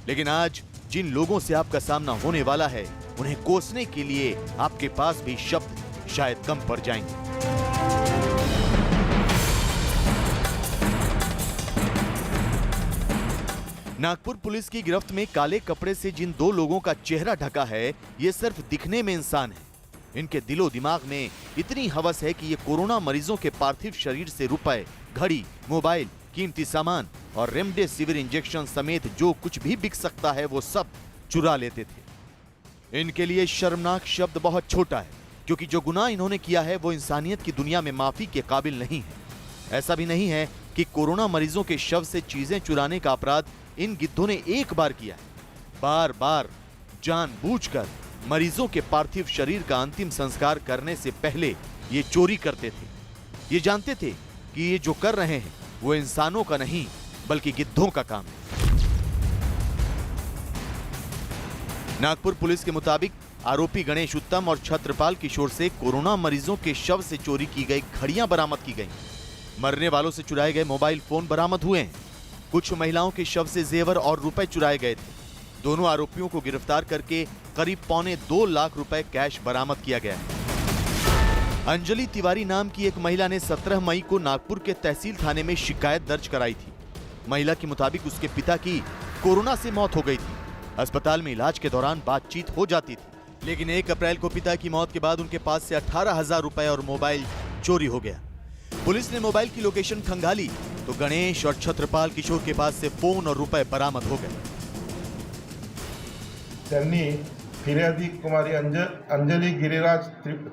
लेकिन आज जिन लोगों से आपका सामना होने वाला है उन्हें कोसने के लिए आपके पास भी शब्द शायद कम पड़ जाएंगे। नागपुर पुलिस की गिरफ्त में काले कपड़े से जिन 2 लोगों का चेहरा ढका है, ये सिर्फ दिखने में इंसान है। इनके दिलो दिमाग में इतनी हवस है कि ये कोरोना मरीजों के पार्थिव शरीर से रुपए, घड़ी, मोबाइल, कीमती सामान और रेमडेसिविर इंजेक्शन समेत जो कुछ भी बिक सकता है वो सब चुरा लेते थे। इनके लिए शर्मनाक शब्द बहुत छोटा है, क्योंकि जो गुनाह इन्होंने किया है वो इंसानियत की दुनिया में माफी के काबिल नहीं है। ऐसा भी नहीं है कि कोरोना मरीजों के शव से चीजें चुराने का अपराध इन गिद्धों ने एक बार किया है, बार बार जानबूझकर मरीजों के पार्थिव शरीर का अंतिम संस्कार करने से पहले ये चोरी करते थे। ये जानते थे कि ये जो कर रहे हैं वो इंसानों का नहीं बल्कि गिद्धों का काम है। नागपुर पुलिस के मुताबिक आरोपी गणेश उत्तम और छत्रपाल किशोर से कोरोना मरीजों के शव से चोरी की गई घड़ियां बरामद की गई। मरने वालों से चुराए गए मोबाइल फोन बरामद हुए हैं। कुछ महिलाओं के शव से जेवर और रुपए चुराए गए थे। दोनों आरोपियों को गिरफ्तार करके करीब 2.25 लाख रुपए कैश बरामद किया गया है। अंजलि तिवारी नाम की एक महिला ने 17 मई को नागपुर के तहसील थाने में शिकायत दर्ज कराई थी। महिला के मुताबिक उसके पिता की कोरोना से मौत हो गई थी। अस्पताल में इलाज के दौरान बातचीत हो जाती थी, लेकिन 1 अप्रैल को पिता की मौत के बाद उनके पास से 18,000 रुपए और मोबाइल चोरी हो गया। पुलिस ने मोबाइल की लोकेशन खंगाली तो गणेश और छत्रपाल किशोर के पास से फोन और रुपए बरामद हो गए। त्यांनी फिर्यादी कुमारी अंजली गिरिराज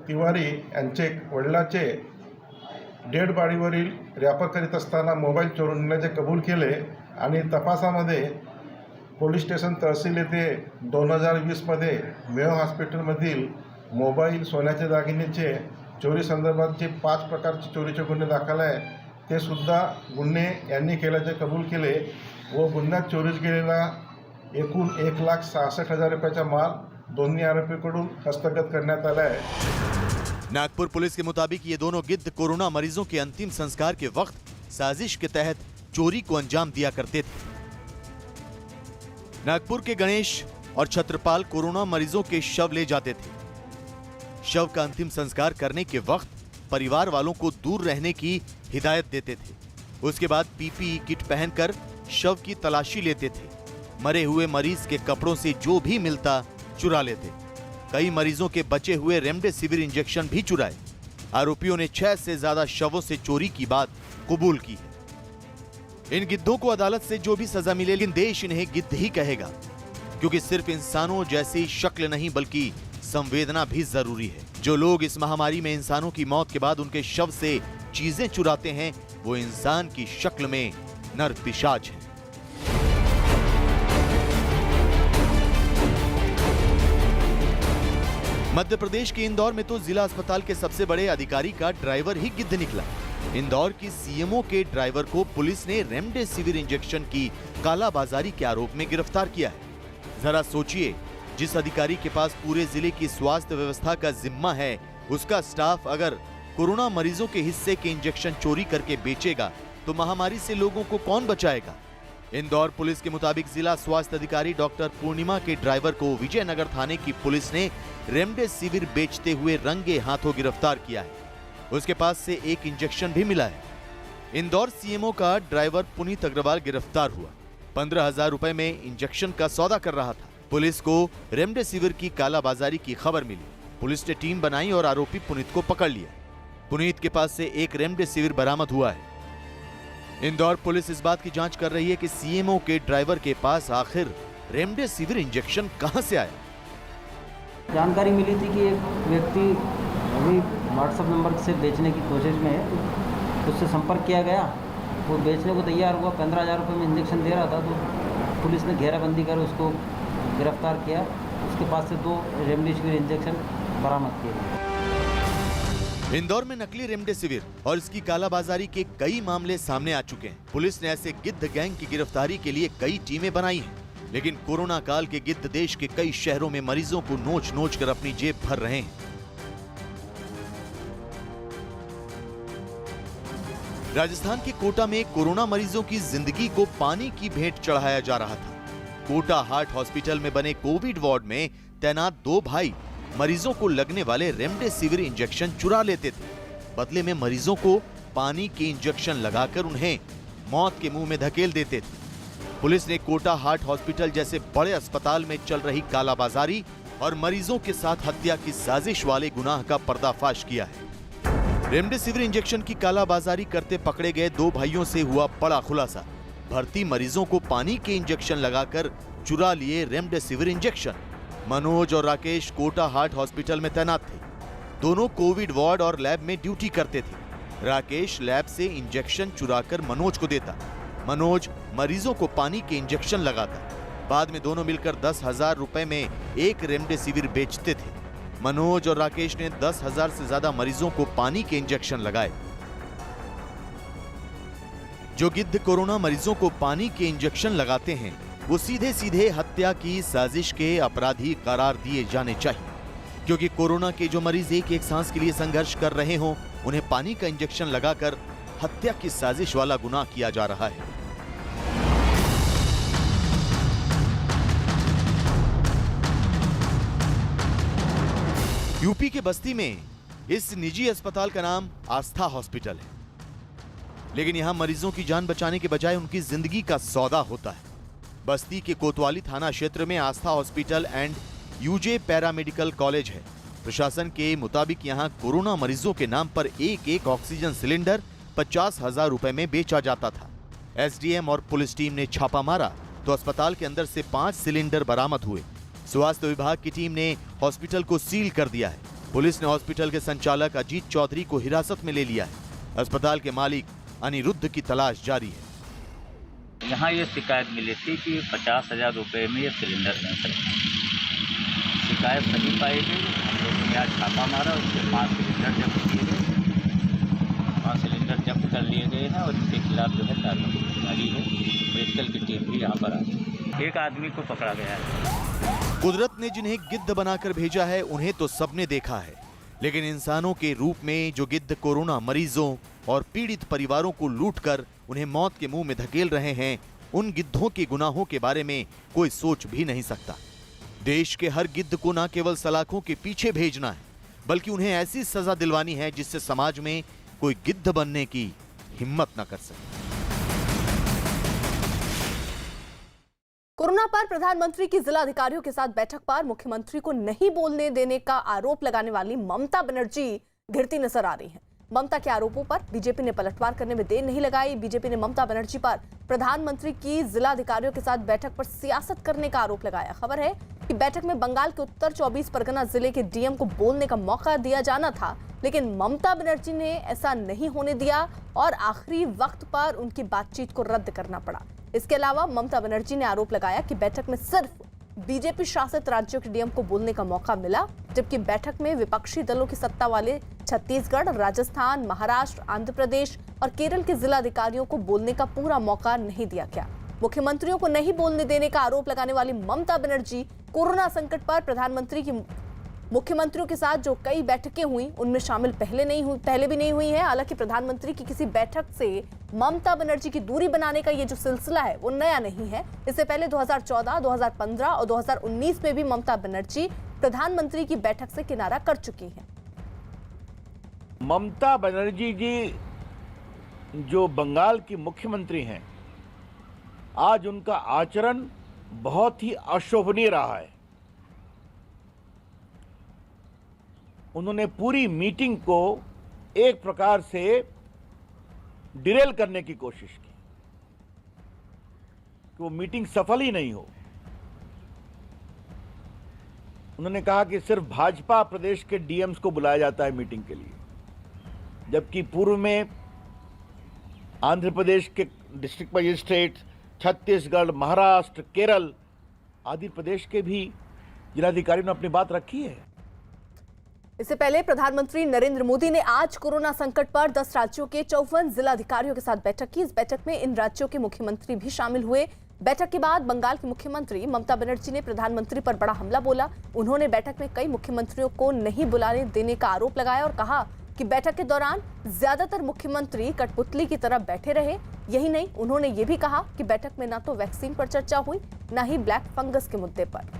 तिवारी यांचे वडिलांचे डेड बॉडीवरील रॅपर करीत असताना मोबाईल चोरून नेल्याचे कबूल केले आणि तपासामध्ये पोलीस स्टेशन तहसील येथे 2020 मध्ये मेयो हॉस्पिटलमधील मोबाईल, सोन्याचे दागिन्याचे चोरी संदर्भात 5 प्रकारचे चोरीचे गुन्हे दाखल आहे ते सुद्धा गुन्हे यांनी केल्याचे कबूल केले व गुन्ह्यात चोरीस गेलेला एकूण 1,66,000 रुपयाचा माल दोन्ही आरोपीकडून हस्तगत करण्यात आला आहे। नागपुर पुलिस के मुताबिक ये दोनों गिद्ध कोरोना मरीजों के अंतिम संस्कार के वक्त साजिश के तहत चोरी को अंजाम दिया करते थे। नागपुर के गणेश और छत्रपाल कोरोना मरीजों के शव ले जाते थे। शव का अंतिम संस्कार करने के वक्त परिवार वालों को दूर रहने की हिदायत देते थे। उसके बाद पीपीई किट पहनकर शव की तलाशी लेते थे। मरे हुए मरीज के कपड़ों से जो भी मिलता चुरा लेते। कई मरीजों के बचे हुए रेमडेसिविर इंजेक्शन भी चुराए। आरोपियों ने 6 से ज्यादा शवों से चोरी की बात कबूल की है। इन गिद्धों को अदालत से जो भी सजा मिले, लेकिन देश इन्हें गिद्ध ही कहेगा, क्योंकि सिर्फ इंसानों जैसी शक्ल नहीं बल्कि संवेदना भी जरूरी है। जो लोग इस महामारी में इंसानों की मौत के बाद उनके शव से चीजें चुराते हैं, वो इंसान की शक्ल में नर पिशाच हैं। मध्य प्रदेश के इंदौर में तो जिला अस्पताल के सबसे बड़े अधिकारी का ड्राइवर ही गिद्ध निकला। इंदौर की सीएमओ के ड्राइवर को पुलिस ने रेमडेसिविर इंजेक्शन की कालाबाजारी के आरोप में गिरफ्तार किया है। जरा सोचिए, जिस अधिकारी के पास पूरे जिले की स्वास्थ्य व्यवस्था का जिम्मा है, उसका स्टाफ अगर कोरोना मरीजों के हिस्से के इंजेक्शन चोरी करके बेचेगा तो महामारी से लोगों को कौन बचाएगा। इंदौर पुलिस के मुताबिक जिला स्वास्थ्य अधिकारी डॉक्टर पूर्णिमा के ड्राइवर को विजयनगर थाने की पुलिस ने रेमडेसिविर बेचते हुए रंगे हाथों गिरफ्तार किया है। उसके पास से एक इंजेक्शन भी मिला है। इंदौर सीएमओ का ड्राइवर पुनीत अग्रवाल गिरफ्तार हुआ। 15,000 रुपए में इंजेक्शन का सौदा कर रहा था। पुलिस को रेमडेसिविर की कालाबाजारी की खबर मिली। पुलिस ने टीम बनाई और आरोपी पुनीत को पकड़ लिया। पुनीत के पास से एक रेमडेसिविर बरामद हुआ है। इंदौर पुलिस इस बात की जांच कर रही है कि सीएमओ के ड्राइवर के पास आखिर रेमडेसिविर इंजेक्शन कहां से आया। जानकारी मिली थी कि एक व्यक्ति अभी व्हाट्सएप नंबर से बेचने की कोशिश में है। उससे संपर्क किया गया, वो बेचने को तैयार हुआ। 15,000 रुपये में इंजेक्शन दे रहा था, तो पुलिस ने घेराबंदी कर उसको गिरफ्तार किया। उसके पास से 2 रेमडेसिविर इंजेक्शन बरामद किए गए। इंदौर में नकली रेमडेसिविर और इसकी कालाबाजारी के कई मामले सामने आ चुके हैं। पुलिस ने ऐसे गिद्ध गैंग की गिरफ्तारी के लिए कई टीमें बनाई हैं, लेकिन कोरोना काल के गिद्ध देश के कई शहरों में मरीजों को नोच नोच कर अपनी जेब भर रहे हैं। राजस्थान के कोटा में कोरोना मरीजों की जिंदगी को पानी की भेंट चढ़ाया जा रहा था। कोटा हार्ट हॉस्पिटल में बने कोविड वार्ड में तैनात 2 भाई मरीजों को लगने वाले रेमडेसिविर इंजेक्शन चुरा लेते थे। बदले में मरीजों को पानी के इंजेक्शन लगाकर उन्हें मौत के मुंह में धकेल देते थे। पुलिस ने कोटा हार्ट हॉस्पिटल जैसे बड़े अस्पताल में चल रही कालाबाजारी और मरीजों के साथ हत्या की साजिश वाले गुनाह का पर्दाफाश किया है। रेमडेसिविर इंजेक्शन की कालाबाजारी करते पकड़े गए 2 भाइयों से हुआ बड़ा खुलासा। भर्ती मरीजों को पानी के इंजेक्शन लगाकर चुरा लिए रेमडेसिविर इंजेक्शन। मनोज और राकेश कोटा हार्ट हॉस्पिटल में तैनात थे। दोनों कोविड वार्ड और लैब में ड्यूटी करते थे। राकेश लैब से इंजेक्शन चुराकर मनोज को देता। मनोज मरीजों को पानी के इंजेक्शन लगाता। बाद में दोनों मिलकर 10,000 रुपए में एक रेमडेसिविर बेचते थे। मनोज और राकेश ने 10,000 से ज्यादा मरीजों को पानी के इंजेक्शन लगाए। जो गिद्ध कोरोना मरीजों को पानी के इंजेक्शन लगाते हैं, वो सीधे सीधे हत्या की साजिश के अपराधी करार दिए जाने चाहिए, क्योंकि कोरोना के जो मरीज एक एक सांस के लिए संघर्ष कर रहे हों, उन्हें पानी का इंजेक्शन लगाकर हत्या की साजिश वाला गुनाह किया जा रहा है। यूपी के बस्ती में इस निजी अस्पताल का नाम आस्था हॉस्पिटल है, लेकिन यहां मरीजों की जान बचाने के बजाय उनकी जिंदगी का सौदा होता है। बस्ती के कोतवाली थाना क्षेत्र में आस्था हॉस्पिटल एंड यूजे पैरामेडिकल कॉलेज है। प्रशासन के मुताबिक यहां कोरोना मरीजों के नाम पर एक ऑक्सीजन सिलेंडर 50,000 रुपए में बेचा जाता था। एसडीएम और पुलिस टीम ने छापा मारा तो अस्पताल के अंदर से 5 सिलेंडर बरामद हुए। स्वास्थ्य विभाग की टीम ने हॉस्पिटल को सील कर दिया है। पुलिस ने हॉस्पिटल के संचालक अजीत चौधरी को हिरासत में ले लिया है। अस्पताल के मालिक अनिरुद्ध की तलाश जारी है। यहाँ ये शिकायत मिली थी कि 50,000 रुपये में ये सिलेंडर मिल सकता है। शिकायत सही पाई गई। हम लोगों ने आज छापा मारा, उसके 5 सिलेंडर जब्त किए गए। 5 सिलेंडर जब्त कर लिए गए हैं और इनके खिलाफ जो है कार्रवाई जारी है। मेडिकल की टीम भी यहाँ पर आई। एक आदमी को पकड़ा गया है। कुदरत ने जिन्हें गिद्ध बनाकर भेजा है, उन्हें तो सबने देखा है, लेकिन इंसानों के रूप में जो गिद्ध कोरोना मरीजों और पीड़ित परिवारों को लूटकर उन्हें मौत के मुंह में धकेल रहे हैं, उन गिद्धों के गुनाहों के बारे में कोई सोच भी नहीं सकता। देश के हर गिद्ध को न केवल सलाखों के पीछे भेजना है, बल्कि उन्हें ऐसी सजा दिलवानी है जिससे समाज में कोई गिद्ध बनने की हिम्मत न कर सके। कोरोना पर प्रधानमंत्री की जिला अधिकारियों के साथ बैठक पर मुख्यमंत्री को नहीं बोलने देने का आरोप लगाने वाली ममता बनर्जी घिरती नजर आ रही हैं। ममता के आरोपों पर बीजेपी ने पलटवार करने में देर नहीं लगाई। बीजेपी ने ममता बनर्जी पर प्रधानमंत्री की जिला अधिकारियों के साथ बैठक पर सियासत करने का आरोप लगाया। खबर है कि बैठक में बंगाल के उत्तर 24 परगना जिले के डीएम को बोलने का मौका दिया जाना था, लेकिन ममता बनर्जी ने ऐसा नहीं होने दिया और आखिरी वक्त पर उनकी बातचीत को रद्द करना पड़ा। इसके अलावा ममता बनर्जी ने आरोप लगाया कि बैठक में सिर्फ बीजेपी शासित राज्यों के डीएम को बोलने का मौका मिला, जबकि बैठक में विपक्षी दलों की सत्ता वाले छत्तीसगढ़, राजस्थान, महाराष्ट्र, आंध्र प्रदेश और केरल के जिला अधिकारियों को बोलने का पूरा मौका नहीं दिया गया। मुख्यमंत्रियों को नहीं बोलने देने का आरोप लगाने वाली ममता बनर्जी कोरोना संकट पर प्रधानमंत्री की मुख्यमंत्रियों के साथ जो कई बैठकें हुई उनमें शामिल पहले भी नहीं हुई है। हालांकि प्रधानमंत्री की किसी बैठक से ममता बनर्जी की दूरी बनाने का ये जो सिलसिला है वो नया नहीं है। इससे पहले 2014, 2015 और 2019 में भी ममता बनर्जी प्रधानमंत्री की बैठक से किनारा कर चुकी हैं। ममता बनर्जी जी जो बंगाल की मुख्यमंत्री हैं, आज उनका आचरण बहुत ही अशोभनीय रहा है। उन्होंने पूरी मीटिंग को एक प्रकार से डिरेल करने की कोशिश की कि वो मीटिंग सफल ही नहीं हो। उन्होंने कहा कि सिर्फ भाजपा प्रदेश के डीएम्स को बुलाया जाता है मीटिंग के लिए, जबकि पूर्व में आंध्र प्रदेश के डिस्ट्रिक्ट मजिस्ट्रेट, छत्तीसगढ़, महाराष्ट्र, केरल आदि प्रदेश के भी जिलाधिकारियों ने अपनी बात रखी है। इससे पहले प्रधानमंत्री नरेंद्र मोदी ने आज कोरोना संकट पर 10 राज्यों के 54 जिलाधिकारियों के साथ बैठक की। इस बैठक में इन राज्यों के मुख्यमंत्री भी शामिल हुए। बैठक के बाद बंगाल की मुख्यमंत्री ममता बनर्जी ने प्रधानमंत्री पर बड़ा हमला बोला। उन्होंने बैठक में कई मुख्यमंत्रियों को नहीं बुलाने देने का आरोप लगाया और कहा कि बैठक के दौरान ज्यादातर मुख्यमंत्री कठपुतली की तरह बैठे रहे। यही नहीं, उन्होंने ये भी कहा कि बैठक में न तो वैक्सीन पर चर्चा हुई, न ही ब्लैक फंगस के मुद्दे पर।